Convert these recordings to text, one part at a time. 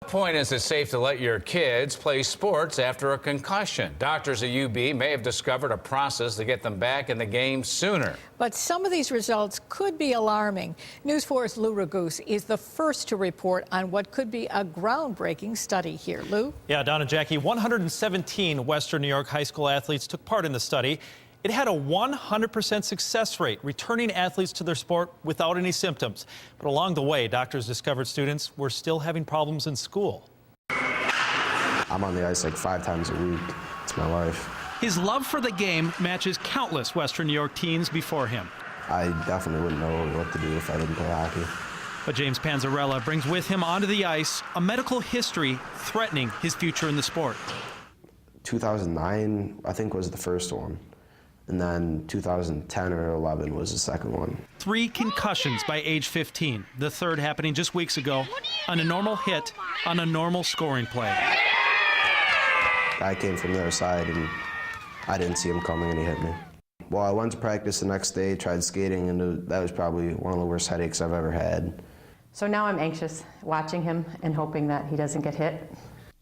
Point is it safe to let your kids play sports after a concussion? Doctors at UB may have discovered a process to get them back in the game sooner. But some of these results could be alarming. News 4's Lou Raguse is the first to report on what could be a groundbreaking study here. Lou? Yeah, Don and Jackie, 117 Western New York high school athletes took part in the study. It had a 100% success rate, returning athletes to their sport without any symptoms. But along the way, doctors discovered students were still having problems in school. I'm on the ice like 5 times a week. It's my life. His love for the game matches countless Western New York teens before him. I definitely wouldn't know what to do if I didn't play hockey. But James Panzarella brings with him onto the ice a medical history threatening his future in the sport. 2009, I think, was the first one. And then 2010 or 11 was the second one. 3 concussions by age 15, the third happening just weeks ago on a normal hit on a normal scoring play. I came from the other side and I didn't see him coming and he hit me. Well, I went to practice the next day, tried skating, and that was probably one of the worst headaches I've ever had. So now I'm anxious watching him and hoping that he doesn't get hit.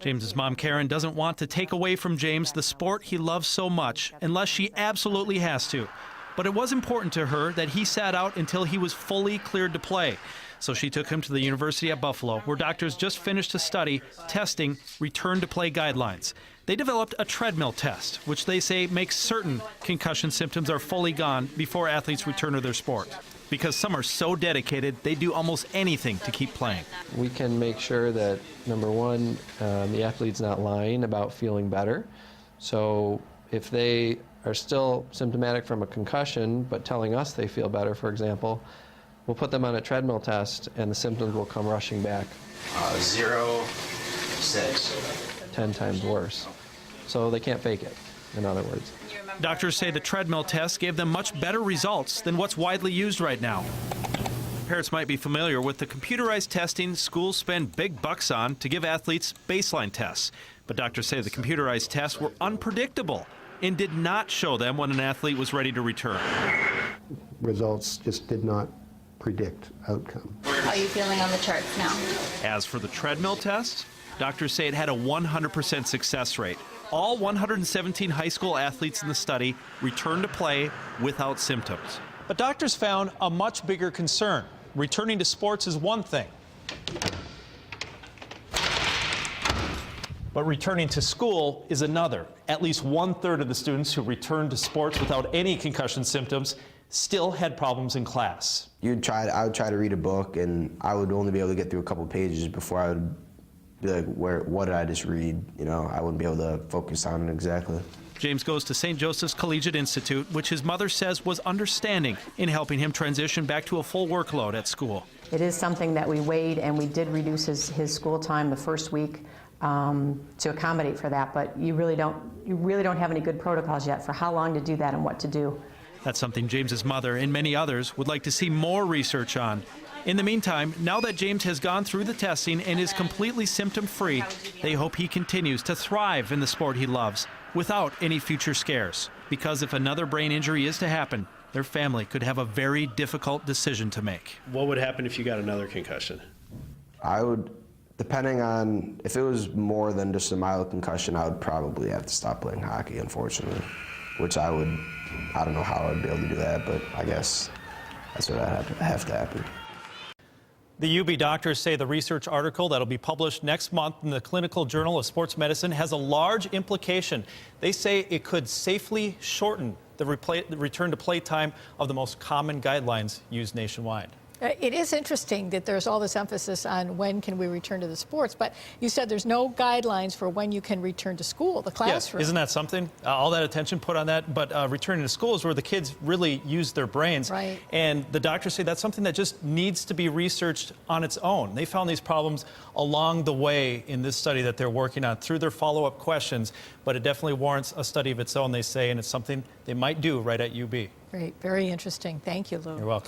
James's mom, Karen, doesn't want to take away from James the sport he loves so much unless she absolutely has to. But it was important to her that he sat out until he was fully cleared to play. So she took him to the University at Buffalo, where doctors just finished a study testing return-to-play guidelines. They developed a treadmill test, which they say makes certain concussion symptoms are fully gone before athletes return to their sport. Because some are so dedicated, they do almost anything to keep playing. We can make sure that, number one, the athlete's not lying about feeling better. So if they are still symptomatic from a concussion, but telling us they feel better, for example, we'll put them on a treadmill test and the symptoms will come rushing back. 0, 6. 10 times worse. So they can't fake it, in other words. Doctors say the treadmill test gave them much better results than what's widely used right now. Parents might be familiar with the computerized testing schools spend big bucks on to give athletes baseline tests. But doctors say the computerized tests were unpredictable and did not show them when an athlete was ready to return. Results just did not predict outcome. How are you feeling on the charts now? As for the treadmill test, doctors say it had a 100% success rate. All 117 high school athletes in the study returned to play without symptoms. But doctors found a much bigger concern. Returning to sports is one thing, but returning to school is another. At least 1/3 of the students who returned to sports without any concussion symptoms still had problems in class. I would try to read a book and I would only be able to get through a couple pages before I would be like, what did I just read? You know, I wouldn't be able to focus on it exactly. James goes to St. Joseph's Collegiate Institute, which his mother says was understanding in helping him transition back to a full workload at school. It is something that we weighed, and we did reduce his school time the first week to accommodate for that. But you really don't have any good protocols yet for how long to do that and what to do. That's something James's mother and many others would like to see more research on. In the meantime, now that James has gone through the testing and is completely symptom-free, they hope he continues to thrive in the sport he loves without any future scares. Because if another brain injury is to happen, their family could have a very difficult decision to make. What would happen if you got another concussion? I would, depending on, if it was more than just a mild concussion, I would probably have to stop playing hockey, unfortunately. Which I don't know how I'd be able to do that, but I guess that's what I'd have to happen. The UB doctors say the research article that'll be published next month in the Clinical Journal of Sports Medicine has a large implication. They say it could safely shorten the return to play time of the most common guidelines used nationwide. It is interesting that there's all this emphasis on when can we return to the sports, but you said there's no guidelines for when you can return to school, the classroom. Yes, isn't that something? All that attention put on that, but returning to school is where the kids really use their brains. Right. And the doctors say that's something that just needs to be researched on its own. They found these problems along the way in this study that they're working on through their follow-up questions, but it definitely warrants a study of its own, they say, and it's something they might do right at UB. Great, very interesting. Thank you, Lou. You're welcome.